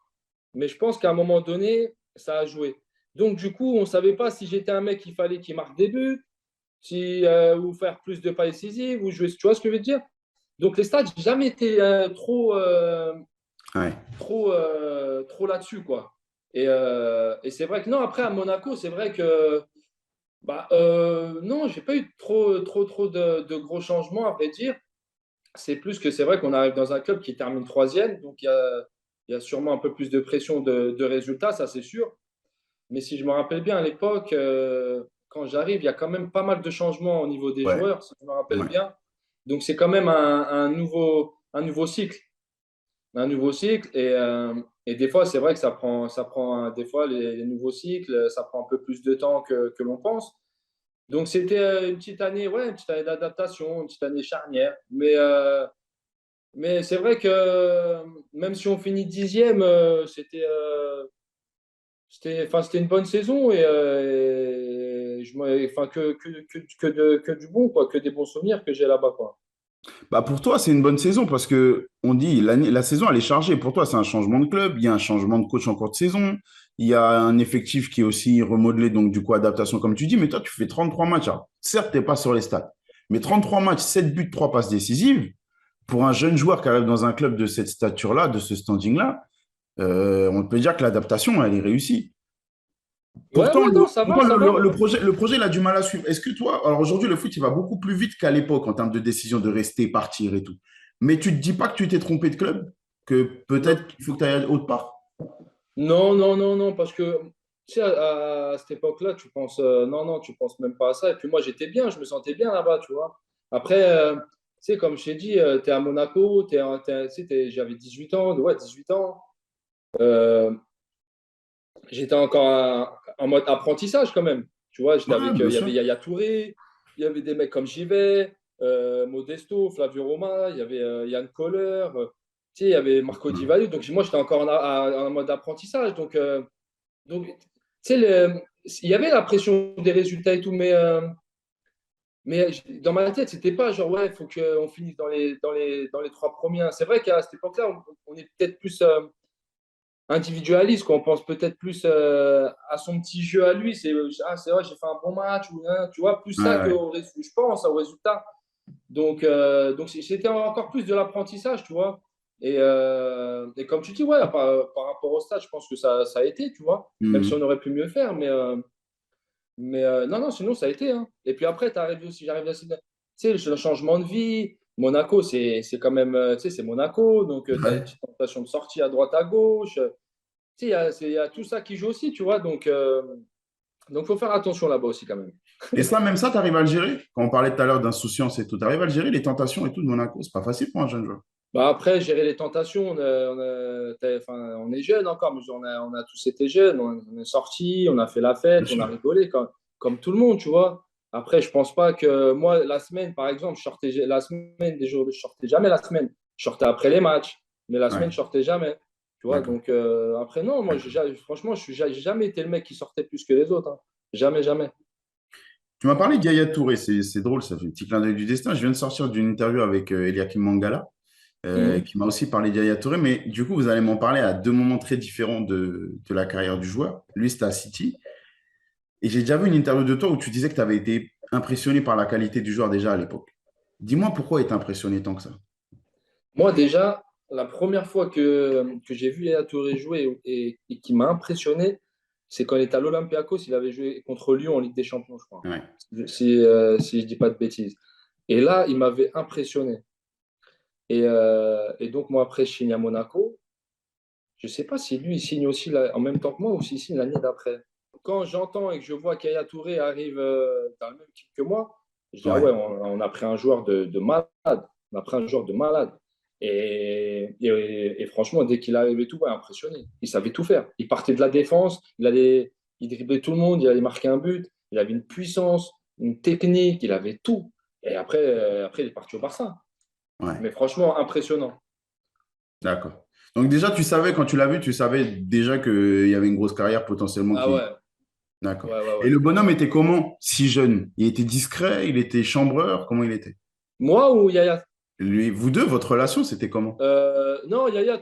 mais je pense qu'à un moment donné, ça a joué. Donc, du coup, on ne savait pas si j'étais un mec qu'il fallait qu'il marque des buts, ou faire plus de pas décisives, ou jouer. Tu vois ce que je veux dire? Donc, les stats, j'ai jamais été Ouais. trop là-dessus, quoi. Et c'est vrai que non, après, à Monaco, c'est vrai que non, j'ai pas eu trop de gros changements, à vrai dire. C'est plus que c'est vrai qu'on arrive dans un club qui termine troisième, donc il y a sûrement un peu plus de pression de résultats, ça c'est sûr. Mais si je me rappelle bien à l'époque, quand j'arrive, il y a quand même pas mal de changements au niveau des Ouais. joueurs, si je me rappelle Ouais. bien. Donc c'est quand même un nouveau cycle. Un nouveau cycle. Et des fois, c'est vrai que ça prend des fois les nouveaux cycles, ça prend un peu plus de temps que l'on pense. Donc c'était une petite année, ouais, une petite année d'adaptation, une petite année charnière. Mais c'est vrai que même si on finit dixième, c'était une bonne saison et enfin, que du bon, quoi, que des bons souvenirs que j'ai là-bas, quoi. Bah pour toi, c'est une bonne saison parce que on dit la saison, elle est chargée. Pour toi, c'est un changement de club, il y a un changement de coach en cours de saison, il y a un effectif qui est aussi remodelé, donc du coup, adaptation, comme tu dis. Mais toi, tu fais 33 matchs. Alors, certes, tu n'es pas sur les stats, mais 33 matchs, 7 buts, 3 passes décisives. pour un jeune joueur qui arrive dans un club de cette stature-là, de ce standing-là, on peut dire que l'adaptation, elle est réussie. Ouais, Pourtant, ouais, non, ça va, ça va. le projet, il a du mal à suivre. Est-ce que toi, alors aujourd'hui, le foot, il va beaucoup plus vite qu'à l'époque en termes de décision de rester, partir et tout. Mais tu ne te dis pas que tu t'es trompé de club, que Non, peut-être qu'il faut que tu ailles autre part? non, non, non, non, parce que tu sais, à cette époque-là, tu penses, non, non, tu penses même pas à ça. Et puis moi, j'étais bien, je me sentais bien là-bas, tu vois. Après, tu sais, comme je t'ai dit, tu es à Monaco, tu sais, j'avais 18 ans, ouais, 18 ans. Euh, J'étais encore en mode apprentissage quand même. Tu vois, j'étais Ouais, avec, bien il y sûr. avait Yaya Touré, il y avait des mecs comme Jivet, Modesto, Flavio Roma, il y avait Yann Koller, tu sais, il y avait Marco Di Ouais. Vaio. Donc moi, j'étais encore en mode apprentissage. Donc tu sais, il y avait la pression des résultats et tout, mais dans ma tête, c'était pas genre, ouais, il faut qu'on finisse dans les trois premiers. C'est vrai qu'à cette époque-là, on est peut-être plus individualiste, qu'on pense peut-être plus à son petit jeu à lui. C'est vrai, j'ai fait un bon match, ou, hein, tu vois, plus Ouais, ça ouais. je pense, au résultat. Donc c'était encore plus de l'apprentissage, tu vois. Et comme tu dis, ouais, par rapport au stade, je pense que ça a été, tu vois, même si on Mhm. aurait pu mieux faire, mais non, non, sinon ça a été. Hein. Et puis après, j'arrive aussi, tu sais, le changement de vie. Monaco, c'est quand même, tu sais, c'est Monaco, donc tu as des Ouais. petites tentations de sortie à droite, à gauche. Tu sais, il y a tout ça qui joue aussi, tu vois, donc faut faire attention là-bas aussi quand même. Et ça, même ça, tu arrives à le gérer? Quand on parlait tout à l'heure d'insouciance et tout, tu arrives à le gérer, les tentations et tout de Monaco? C'est pas facile pour un jeune joueur. Bah après, gérer les tentations, enfin, on est jeune encore, mais on a tous été jeunes, on est sortis, on a fait la Bien fête, on a sûr. rigolé comme tout le monde, tu vois. Après, je pense pas que moi, la semaine, par exemple, la semaine des jours, je sortais jamais la semaine. Je sortais après les matchs, mais la semaine, Ouais, je sortais jamais. Tu vois, d'accord. donc après, non, moi, franchement, j'ai jamais été le mec qui sortait plus que les autres. Hein. Jamais, jamais. Tu m'as parlé d'Yaya Touré, c'est drôle, ça fait un petit clin d'œil du destin. Je viens de sortir d'une interview avec Eliakim Mangala, Mhm. qui m'a aussi parlé d'Yaya Touré, mais du coup, vous allez m'en parler à deux moments très différents de la carrière du joueur. Lui, c'était à City. Et j'ai déjà vu une interview de toi où tu disais que tu avais été impressionné par la qualité du joueur déjà à l'époque. Dis-moi pourquoi il t'a impressionné tant que ça. Moi, déjà, la première fois que j'ai vu Yaya Touré jouer et qui m'a impressionné, c'est quand il était à l'Olympiakos, il avait joué contre Lyon en Ligue des Champions, je crois, Ouais, si je dis pas de bêtises. Et là, il m'avait impressionné. Et donc, moi, après, je signe à Monaco. Je sais pas si lui, il signe aussi en même temps que moi ou s'il signe l'année d'après. Quand j'entends et que je vois qu'Yaya Touré arrive dans la même équipe que moi, je dis, ah ouais, ouais, on a pris un joueur de malade. On a pris un joueur de malade. Et franchement, dès qu'il arrivait tout, ouais, impressionné. Il savait tout faire. Il partait de la défense, il driblait tout le monde, il allait marquer un but, il avait une puissance, une technique, il avait tout. Et après il est parti au Barça. ouais, Mais franchement, impressionnant. d'accord. Donc déjà, tu savais, quand tu l'as vu, tu savais déjà qu'il y avait une grosse carrière potentiellement Ah qui... ouais, D'accord. ouais, ouais, Et ouais. le bonhomme était comment, si jeune? Il était discret, il était chambreur, comment il était? Moi ou Yaya? Lui, vous deux, votre relation, c'était comment? Non, Yaya,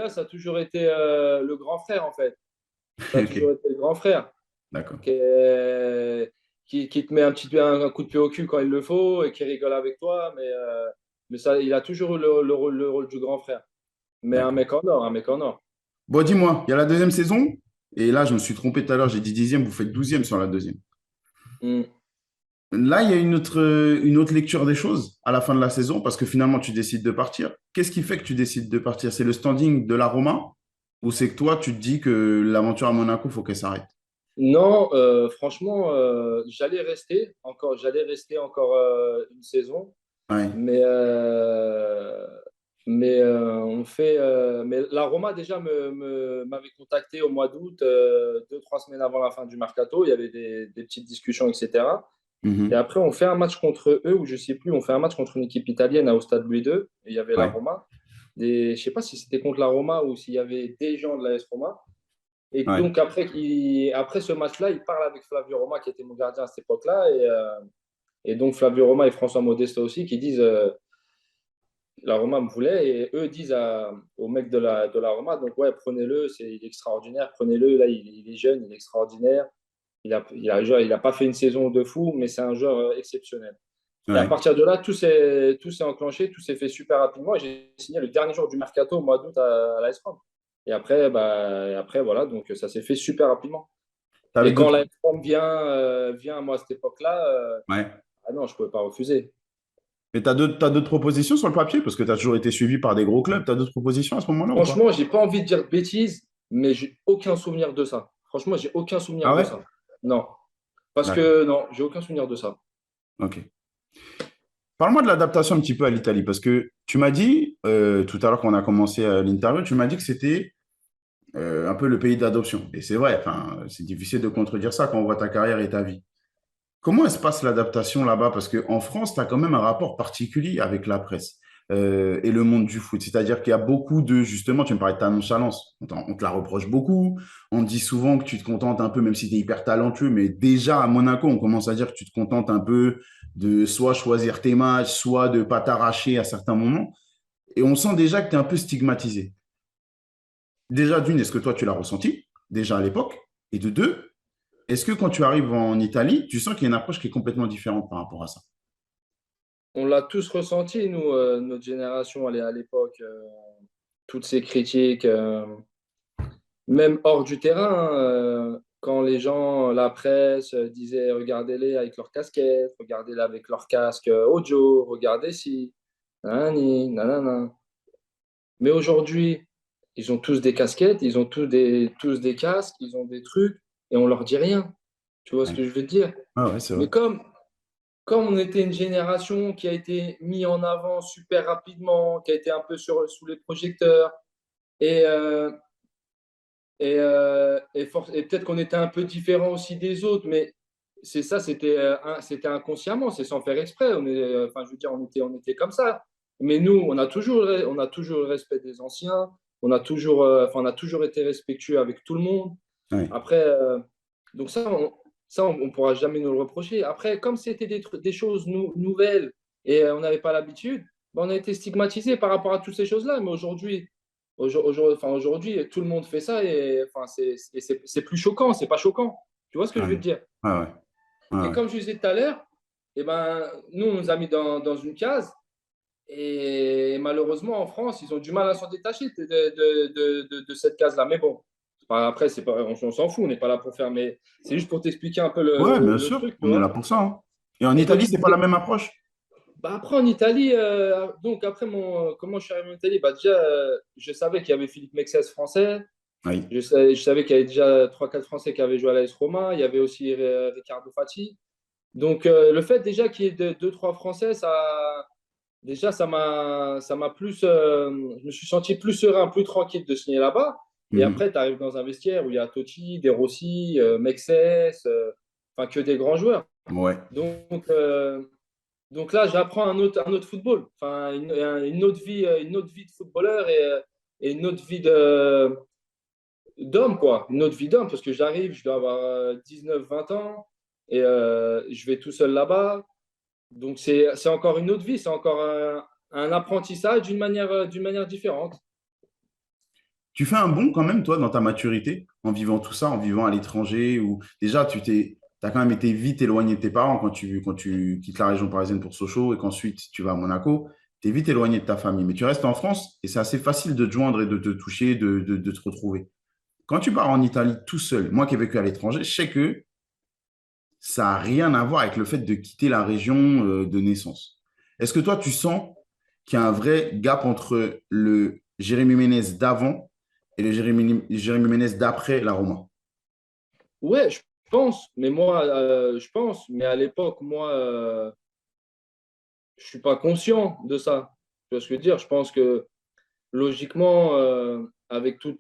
ça a toujours été le grand frère, en fait. Ça a toujours Ok, été le grand frère d'accord. qui, qui te met un coup de pied au cul quand il le faut et qui rigole avec toi. Mais ça, il a toujours eu le rôle du grand frère. Mais un D'accord. mec en or, un mec en or. Bon, dis-moi, il y a la deuxième saison, et là, je me suis trompé tout à l'heure, j'ai dit dixième, vous faites douzième sur la deuxième. Hmm. Là, il y a une autre lecture des choses à la fin de la saison, parce que finalement, tu décides de partir. Qu'est-ce qui fait que tu décides de partir? C'est le standing de la Roma, ou c'est que toi, tu te dis que l'aventure à Monaco, faut qu'elle s'arrête? Non, franchement, j'allais rester encore une saison. Ouais, Mais, mais la Roma déjà m'avait contacté au mois d'août, 2, 3 semaines avant la fin du mercato. Il y avait des petites discussions, etc. Et mhm, après, on fait un match contre eux, ou je sais plus, on fait un match contre une équipe italienne au Stade Louis II. Et il y avait la ouais, Roma. Et je sais pas si c'était contre la Roma ou s'il y avait des gens de la S Roma. Et ouais, donc, après ce match-là, il parle avec Flavio Roma, qui était mon gardien à cette époque-là. Et donc, Flavio Roma et François Modesto aussi, qui disent la Roma me voulait et eux disent aux mecs de la Roma, donc ouais, prenez-le, il est extraordinaire, prenez-le, là, il est jeune, il est extraordinaire, il a pas fait une saison de fou, mais c'est un joueur exceptionnel. Et à Ouais. partir de là, tout s'est enclenché, tout s'est fait super rapidement. Et j'ai signé le dernier jour du mercato au mois d'août à l'AS Rome. Et après, voilà, donc ça s'est fait super rapidement. T'avais Et quand d'autres. l'AS Rome vient, moi, à cette époque-là, Ouais. ah non, je ne pouvais pas refuser. Mais t'as d'autres propositions sur le papier parce que tu as toujours été suivi par des gros clubs. Tu as d'autres propositions à ce moment-là ou pas? Franchement, j'ai pas envie de dire de bêtises, mais j'ai aucun souvenir de ça. Franchement, j'ai aucun souvenir Ah de ouais? ça. Non, parce D'accord. que non, j'ai aucun souvenir de ça. Ok. Parle-moi de l'adaptation un petit peu à l'Italie parce que tu m'as dit tout à l'heure quand on a commencé l'interview, tu m'as dit que c'était un peu le pays d'adoption. Et c'est vrai, enfin, c'est difficile de contredire ça quand on voit ta carrière et ta vie. Comment se passe l'adaptation là-bas? Parce qu'en France, tu as quand même un rapport particulier avec la presse et le monde du foot. C'est-à-dire qu'il y a beaucoup de, justement, tu me parlais de ta nonchalance. On te la reproche beaucoup. On te dit souvent que tu te contentes un peu, même si tu es hyper talentueux, mais déjà à Monaco, on commence à dire que tu te contentes un peu de soit choisir tes matchs, soit de pas t'arracher à certains moments. Et on sent déjà que tu es un peu stigmatisé. Déjà, d'une, est-ce que toi, tu l'as ressenti, déjà à l'époque? Et de deux, est-ce que quand tu arrives en Italie, tu sens qu'il y a une approche qui est complètement différente par rapport à ça? On l'a tous ressenti, nous, notre génération, à l'époque, toutes ces critiques, même hors du terrain, quand les gens, la presse, disaient regardez-les avec leur casquette, regardez-les avec leur casque audio, regardez si, nanani, nanana. Mais aujourd'hui, ils ont tous des casquettes, ils ont tous des casques, ils ont des trucs, et on leur dit rien. Tu vois ce Ouais. que je veux te dire? Ah ouais, c'est vrai. Mais comme on était une génération qui a été mis en avant super rapidement, qui a été un peu sous les projecteurs, et, et peut-être qu'on était un peu différent aussi des autres, mais c'est ça, c'était inconsciemment, c'est sans faire exprès. Enfin, je veux dire, on était comme ça. Mais nous, on a toujours le respect des anciens, on a toujours été respectueux avec tout le monde. Ouais. Après, donc ça, on pourra jamais nous le reprocher. Après, comme c'était des choses nouvelles et on n'avait pas l'habitude, ben, on a été stigmatisé par rapport à toutes ces choses-là. Mais aujourd'hui, tout le monde fait ça et enfin, c'est plus choquant, c'est pas choquant. Tu vois ce que je veux Ouais. te dire? Ouais, ouais. Ouais, Et ouais. comme je disais tout à l'heure, eh ben, nous, on nous a mis dans une case et malheureusement, en France, ils ont du mal à s'en détacher de cette case-là. Mais bon, après, on s'en fout, on n'est pas là pour faire, mais c'est juste pour t'expliquer un peu Ouais, bien le sûr, truc, tu on est là vois. pour ça, hein. Et en Et toi, Italie, tu c'est pas la disais, même approche? bah après en Italie, donc après comment je suis arrivé en Italie, bah déjà, je savais qu'il y avait Philippe Mexes français, Oui. je savais qu'il y avait déjà trois quatre Français qui avaient joué à l'AS Roma, il y avait aussi Riccardo Fati. Donc le fait déjà qu'il y ait deux, trois Français, déjà ça m'a plus, je me suis senti plus serein, plus tranquille de signer là-bas. Et Mhm. après, tu arrives dans un vestiaire où il y a Totti, De Rossi, Mexes, enfin que des grands joueurs. Ouais. Donc, donc là, j'apprends un autre football, enfin une autre vie de footballeur et une autre vie d'homme, quoi. Une autre vie d'homme, parce que j'arrive, je dois avoir 19, 20 ans et je vais tout seul là-bas. Donc c'est encore une autre vie, c'est encore un apprentissage d'une manière différente. Tu fais un bond quand même, toi, dans ta maturité, en vivant tout ça, en vivant à l'étranger, ou déjà, t'as quand même été vite éloigné de tes parents quand tu quittes la région parisienne pour Sochaux et qu'ensuite tu vas à Monaco. Tu es vite éloigné de ta famille, mais tu restes en France et c'est assez facile de te joindre et de te toucher, de te retrouver. Quand tu pars en Italie tout seul, moi qui ai vécu à l'étranger, je sais que ça n'a rien à voir avec le fait de quitter la région de naissance. Est-ce que toi, tu sens qu'il y a un vrai gap entre le Jérémy Ménez d'avant et le Jérémy Ménez d'après la Roma? Ouais, je pense, mais moi, je pense, mais à l'époque, moi, je suis pas conscient de ça. Tu vois ce que je veux dire? Je pense que logiquement, avec tout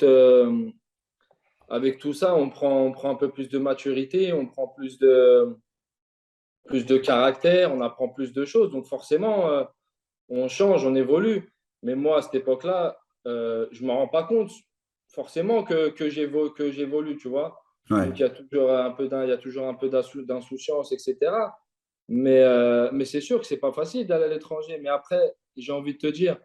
ça, on prend un peu plus de maturité, on prend plus de caractère, on apprend plus de choses. Donc forcément, on change, on évolue. Mais moi, à cette époque-là, je ne m'en rends pas compte forcément que j'évolue, tu vois. Ouais. Donc il y a toujours un peu d'insouciance, etc. Mais c'est sûr que c'est pas facile d'aller à l'étranger. Mais après, j'ai envie de te dire,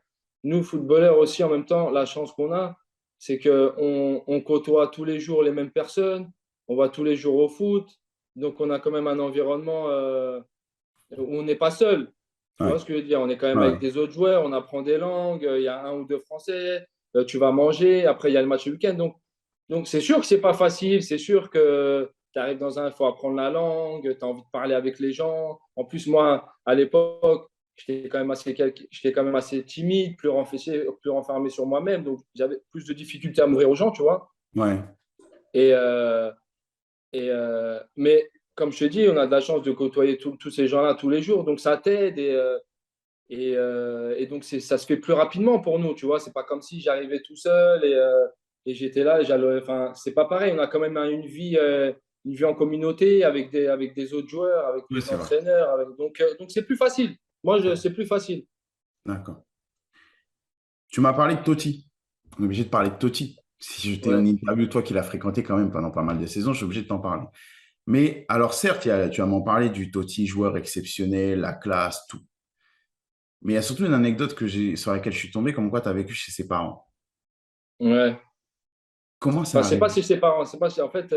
nous, footballeurs aussi, en même temps, la chance qu'on a, c'est qu'on côtoie tous les jours les mêmes personnes, on va tous les jours au foot, donc on a quand même un environnement On n'est pas seul. Tu Ouais. vois ce que je veux dire? On est quand même Ouais. avec des autres joueurs, on apprend des langues, il y a un ou deux Français, tu vas manger, après il y a le match le week-end. Donc c'est sûr que c'est pas facile, c'est sûr que tu arrives dans un, il faut apprendre la langue, tu as envie de parler avec les gens. En plus, moi, à l'époque, j'étais quand même assez timide, plus renfermé sur moi-même, donc j'avais plus de difficultés à m'ouvrir aux gens, tu vois. Ouais. Et, mais comme je te dis, on a de la chance de côtoyer tous ces gens-là tous les jours, donc ça t'aide et donc ça se fait plus rapidement pour nous, tu vois. C'est pas comme si j'arrivais tout seul et j'étais là, enfin, c'est pas pareil. On a quand même une vie en communauté avec des autres joueurs, avec Oui, des c'est vrai. entraîneurs, donc c'est plus facile. C'est plus facile. D'accord. Tu m'as parlé de Totti. On est obligé de parler de Totti. Si j'étais en Ouais. interview, toi qui l'as fréquenté quand même pendant pas mal de saisons, je suis obligé de t'en parler. Mais alors, certes, tu vas m'en parler du Totti, joueur exceptionnel, la classe, tout. Mais il y a surtout une anecdote sur laquelle je suis tombé, comme quoi tu as vécu chez ses parents. Ouais. Comment ça Enfin, c'est pas arrive? si ses parents, c'est pas si, en fait,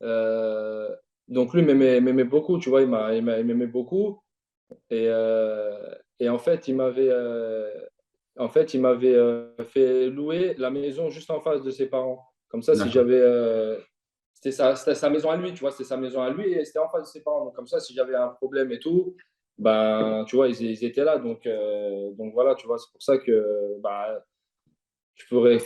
euh, donc lui m'aimait beaucoup, tu vois, il m'aimait beaucoup. Et en fait, il m'avait fait louer la maison juste en face de ses parents. Comme ça, si D'accord. j'avais. C'était sa maison à lui, tu vois, c'était sa maison à lui et c'était en face de ses parents. Donc, comme ça, si j'avais un problème et tout, ben, tu vois, ils étaient là. Donc voilà, tu vois, c'est pour ça que bah, je pourrais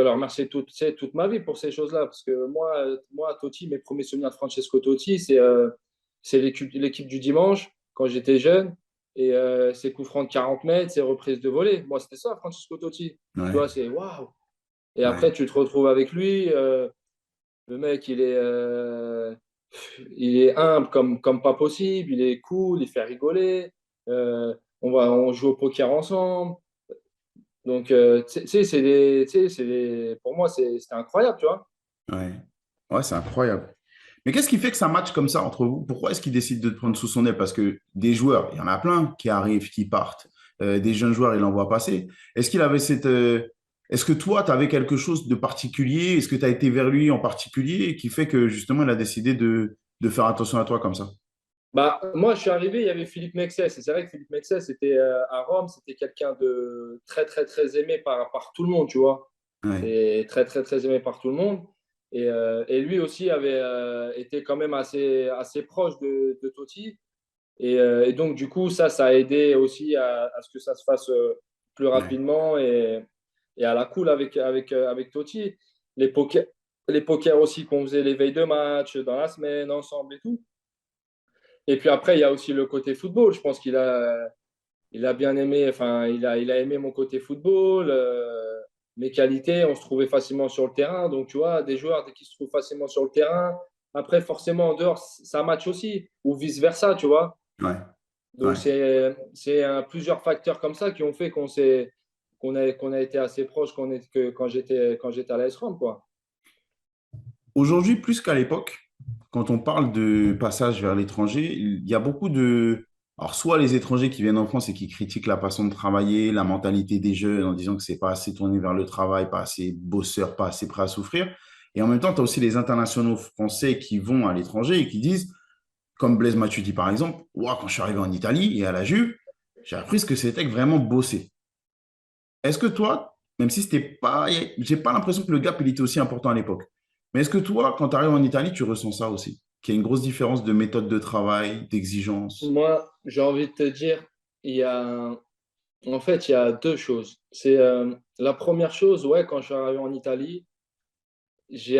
leur remercier tu sais, toute ma vie pour ces choses-là. Parce que moi, Totti, mes premiers souvenirs de Francesco Totti, c'est l'équipe du dimanche, quand j'étais jeune, et ses coups francs de 40 mètres, ses reprises de volée. Moi, c'était ça, Francesco Totti. Tu Ouais, vois, c'est waouh! Et ouais, après, tu te retrouves avec lui. Le mec, il est humble comme pas possible. Il est cool, il fait rigoler. On joue au poker ensemble. Donc, tu sais, pour moi, c'était incroyable, tu vois. ouais. Ouais, c'est incroyable. Mais qu'est-ce qui fait que ça match comme ça entre vous? Pourquoi est-ce qu'il décide de te prendre sous son aile? Parce que des joueurs, il y en a plein qui arrivent, qui partent. Des jeunes joueurs, il en voit passer. Est-ce qu'il avait Est-ce que toi, tu avais quelque chose de particulier? Est-ce que tu as été vers lui en particulier qui fait que justement, il a décidé de faire attention à toi comme ça? Bah, moi, je suis arrivé, il y avait Philippe Mexès. Et c'est vrai que Philippe Mexès, c'était à Rome, c'était quelqu'un de très, très, très aimé par tout le monde, tu vois. Ouais, C'est très, très, très aimé par tout le monde. Et lui aussi avait été quand même assez proche de Totti. Et donc, du coup, ça a aidé aussi à ce que ça se fasse plus ouais, rapidement et à la cool avec Totti. Les pokers, les pokers aussi qu'on faisait les veilles de match dans la semaine ensemble et tout. Et puis après, il y a aussi le côté football. Je pense il a bien aimé, enfin, il a aimé mon côté football, mes qualités. On se trouvait facilement sur le terrain. Donc, tu vois, des joueurs qui se trouvent facilement sur le terrain. Après, forcément, en dehors, ça match aussi, ou vice-versa, tu vois. ouais, Donc, ouais. plusieurs facteurs comme ça qui ont fait qu'on a été assez proches quand j'étais à l'AS Rome, quoi. Aujourd'hui, plus qu'à l'époque, quand on parle de passage vers l'étranger, il y a beaucoup de... Alors, soit les étrangers qui viennent en France et qui critiquent la façon de travailler, la mentalité des jeunes en disant que c'est pas assez tourné vers le travail, pas assez bosseur, pas assez prêt à souffrir. Et en même temps, tu as aussi les internationaux français qui vont à l'étranger et qui disent, comme Blaise Matuidi par exemple, ouah, quand je suis arrivé en Italie et à la Juve, j'ai appris ce que c'était que vraiment bosser. Est-ce que toi, même si c'était pas, j'ai pas l'impression que le gap il était aussi important à l'époque. Mais est-ce que toi, quand tu arrives en Italie, tu ressens ça aussi? Qu'il y a une grosse différence de méthode de travail, d'exigence? Moi, j'ai envie de te dire, il y a, en fait, il y a deux choses. La première chose, ouais, quand je suis arrivé en Italie, j'ai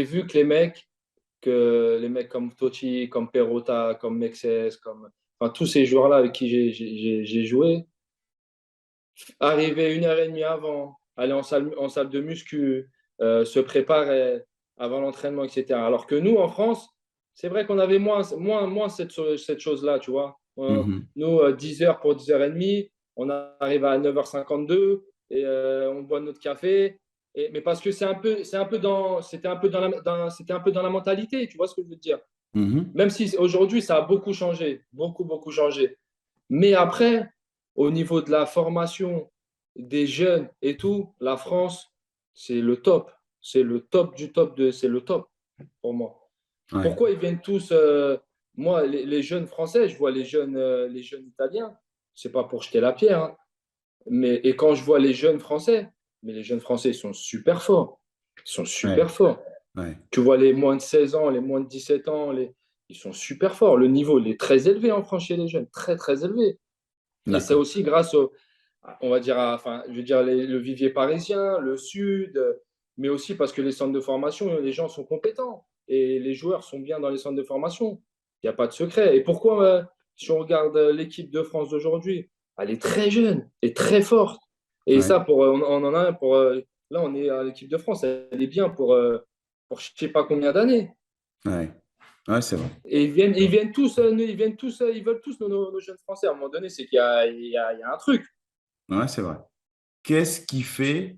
vu que les mecs comme Totti, comme Perrotta, comme Mexes, enfin, tous ces joueurs-là avec qui j'ai joué, arrivaient une heure et demie avant, aller en salle de muscu, se préparer avant l'entraînement, etc. Alors que nous, en France, c'est vrai qu'on avait moins cette chose-là, tu vois. Mhm, Nous, 10 heures pour 10h30, on arrive à 9h52 et on boit notre café. Mais parce que c'était un peu dans la mentalité, tu vois ce que je veux dire. mhm, Même si aujourd'hui, ça a beaucoup changé, beaucoup, beaucoup changé. Mais après, au niveau de la formation des jeunes et tout, la France, c'est le top. C'est le top du top c'est le top pour moi. ouais, Pourquoi ils viennent tous moi, les jeunes Français, je vois les jeunes Italiens. C'est pas pour jeter la pierre, hein, et quand je vois les jeunes Français, mais les jeunes Français, ils sont super forts. Ils sont Ouais, super forts. ouais, Tu vois les moins de 16 ans, les moins de 17 ans, ils sont super forts. Le niveau, il est très élevé en France chez les jeunes, très, très élevé. Et c'est d'accord. aussi grâce on va dire, enfin, je veux dire, le vivier parisien, le sud, mais aussi parce que les centres de formation, les gens sont compétents et les joueurs sont bien dans les centres de formation. Il n'y a pas de secret. Et pourquoi, si on regarde l'équipe de France d'aujourd'hui, elle est très jeune et très forte. Et Ouais, ça, on en a un pour. Là, on est à l'équipe de France, elle est bien pour je ne sais pas combien d'années. ouais, ouais, c'est vrai. Et ils viennent tous, ils veulent tous nos jeunes Français. À un moment donné, c'est qu'il y a un truc. Ouais, c'est vrai. Qu'est-ce qui fait,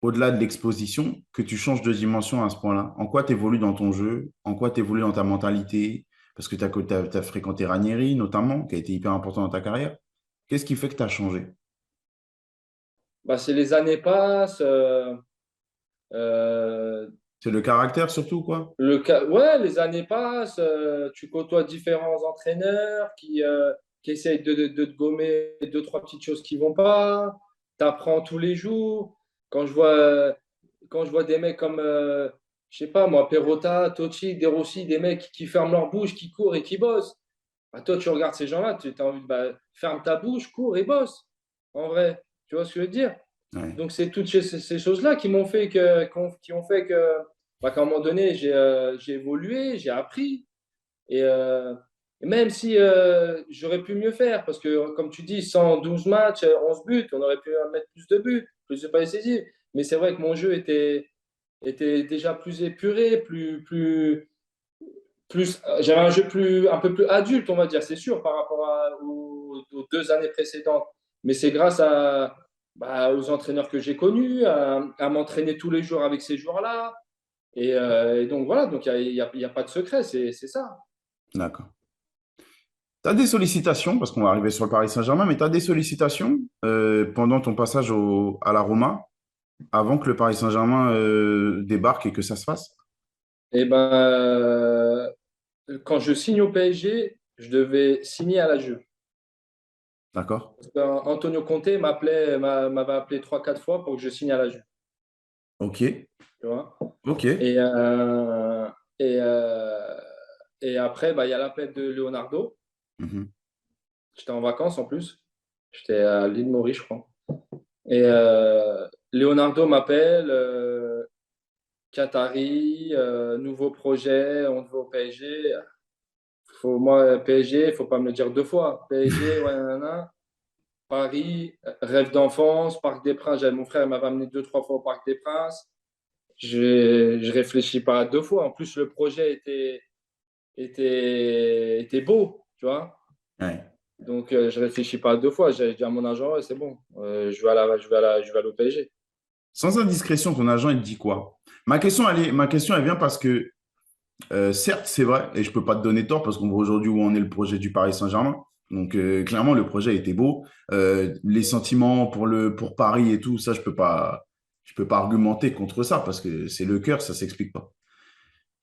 au-delà de l'exposition, que tu changes de dimension à ce point-là? En quoi tu évolues dans ton jeu? En quoi tu évolues dans ta mentalité? Parce que tu as fréquenté Ranieri, notamment, qui a été hyper important dans ta carrière. Qu'est-ce qui fait que tu as changé? Bah, c'est les années passent. Euh, C'est le caractère surtout, quoi? ouais, les années passent. Tu côtoies différents entraîneurs qui essayent de te gommer deux, trois petites choses qui vont pas. Tu apprends tous les jours. Quand je vois, quand je vois des mecs comme, je sais pas moi, Perrotta, Totti, De Rossi, des mecs qui ferment leur bouche, qui courent et qui bossent. Bah, toi, tu regardes ces gens-là, tu as envie de ferme ta bouche, cours et bosse. En vrai, tu vois ce que je veux dire? Ouais, Donc, c'est toutes ces choses-là qui ont fait que, bah, qu'à un moment donné, j'ai évolué, j'ai appris. Et, et même si j'aurais pu mieux faire, parce que, comme tu dis, 112 matchs, 11 buts, on aurait pu mettre plus de buts, plus de pas décisifs. Mais c'est vrai que mon jeu était déjà plus épuré, j'avais un jeu un peu plus adulte, on va dire, c'est sûr, par rapport aux deux années précédentes. Mais c'est grâce aux entraîneurs que j'ai connus, à m'entraîner tous les jours avec ces joueurs-là. Et donc voilà, donc il y a pas de secret, c'est ça. d'accord. Tu as des sollicitations, parce qu'on va arriver sur le Paris Saint-Germain, mais tu as des sollicitations pendant ton passage à la Roma, avant que le Paris Saint-Germain débarque et que ça se fasse? Et ben, quand je signe au PSG, je devais signer à la Juve. D'accord? Parce qu'Antonio Conte m'avait appelé trois, quatre fois pour que je signe à la Juve. Ok, Tu vois. ok. Et, et, euh, et après, bah, il y a l'appel de Leonardo. Mhm. J'étais en vacances en plus. J'étais à l'île Maurice, je crois. Et Leonardo m'appelle, Qatari, nouveau projet, on te veut au PSG. Moi, PSG, il faut pas me le dire deux fois. PSG, ouais, nanana. Paris, rêve d'enfance, Parc des Princes. Mon frère il m'avait amené deux, trois fois au Parc des Princes. Je réfléchis pas deux fois. En plus, le projet était beau, tu vois. Ouais. Donc, je réfléchis pas deux fois. J'ai dit à mon agent, ouais, c'est bon. Je vais aller au PSG. Sans indiscrétion, ton agent, il te dit quoi? Ma question, elle vient parce que, certes, c'est vrai, et je peux pas te donner tort parce qu'on voit aujourd'hui où en est le projet du Paris Saint-Germain. Donc, clairement, le projet était beau. Les sentiments pour Paris et tout, ça, je peux pas argumenter contre ça parce que c'est le cœur, ça s'explique pas.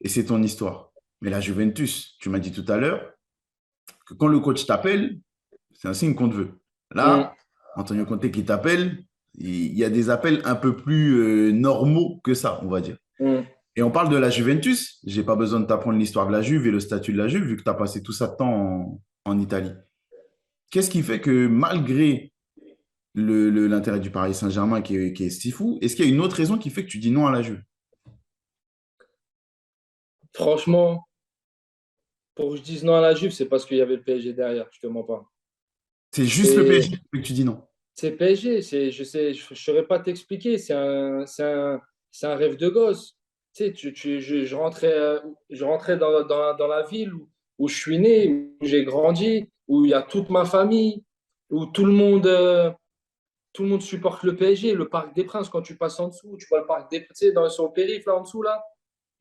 Et c'est ton histoire. Mais la Juventus, tu m'as dit tout à l'heure que quand le coach t'appelle, c'est un signe qu'on te veut. Mm, Là, Antonio Conte qui t'appelle, il y a des appels un peu plus normaux que ça, on va dire. mm. Et on parle de la Juventus. J'ai pas besoin de t'apprendre l'histoire de la Juve et le statut de la Juve, vu que tu as passé tout ça de temps en Italie. Qu'est-ce qui fait que malgré l'intérêt du Paris Saint-Germain qui est si fou, est-ce qu'il y a une autre raison qui fait que tu dis non à la Juve? Franchement, pour que je dise non à la Juve, c'est parce qu'il y avait le PSG derrière. Je te mens pas. C'est juste le C'est PSG qui fait que tu dis non. C'est PSG, je sais, je saurais pas t'expliquer. C'est un rêve de gosse. Tu sais, je rentrais dans la ville où je suis né, où j'ai grandi, où il y a toute ma famille, où tout le monde supporte le PSG, le Parc des Princes. Quand tu passes en dessous, tu vois le Parc des Princes, tu sais, sur le périph' là en dessous là,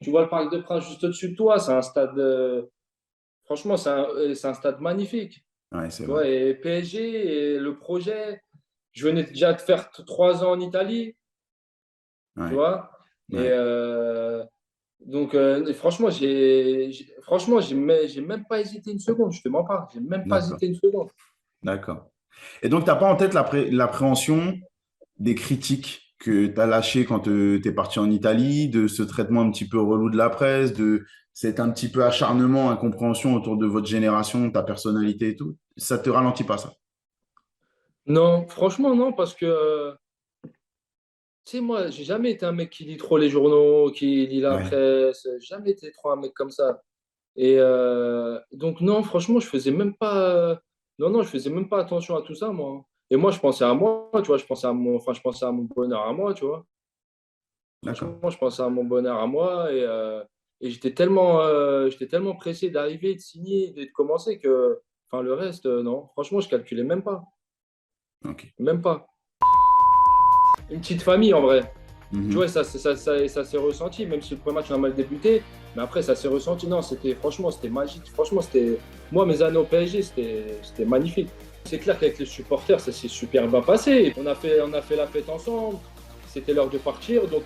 tu vois le Parc des Princes juste au-dessus de toi. C'est un stade, franchement, c'est un stade magnifique. Ouais, c'est Tu vrai. vois, et PSG, et le projet. Je venais déjà de faire 3 ans en Italie, tu Ouais, vois. Et, ouais. Donc, franchement, j'ai même pas hésité une seconde. Je te mens pas. J'ai même pas D'accord, hésité une seconde. d'accord. Et donc, tu n'as pas en tête l'appréhension des critiques que tu as lâchées quand tu es parti en Italie, de ce traitement un petit peu relou de la presse, de cet un petit peu acharnement, incompréhension autour de votre génération, ta personnalité et tout. Ça te ralentit pas, ça? Non, franchement, non, parce que, tu sais, moi, j'ai jamais été un mec qui lit trop les journaux, qui lit la Ouais, presse. J'ai jamais été trop un mec comme ça. Et donc, non, franchement, je faisais même pas. Non, non, je faisais même pas attention à tout ça, moi. Et moi, je pensais à moi, tu vois, je pensais à mon bonheur à moi, tu vois. d'accord. Franchement, je pensais à mon bonheur à moi et j'étais tellement pressé d'arriver, de signer, de commencer que, enfin, le reste, non. Franchement, je calculais même pas. Ok. Même pas. Une petite famille, en vrai. Tu vois, Mhm. ça s'est ressenti, même si le premier match on a mal débuté, mais après ça s'est ressenti. Non, franchement, c'était magique. Franchement, moi, mes années au PSG, c'était magnifique. C'est clair qu'avec les supporters, ça s'est super bien passé. On a fait la fête ensemble. C'était l'heure de partir, donc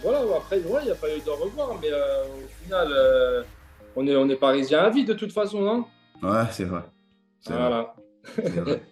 voilà. Après, ouais, il n'y a pas eu de revoir, mais au final, on est Parisiens à vie de toute façon, hein. Ouais, c'est vrai. C'est vrai. Voilà. C'est vrai.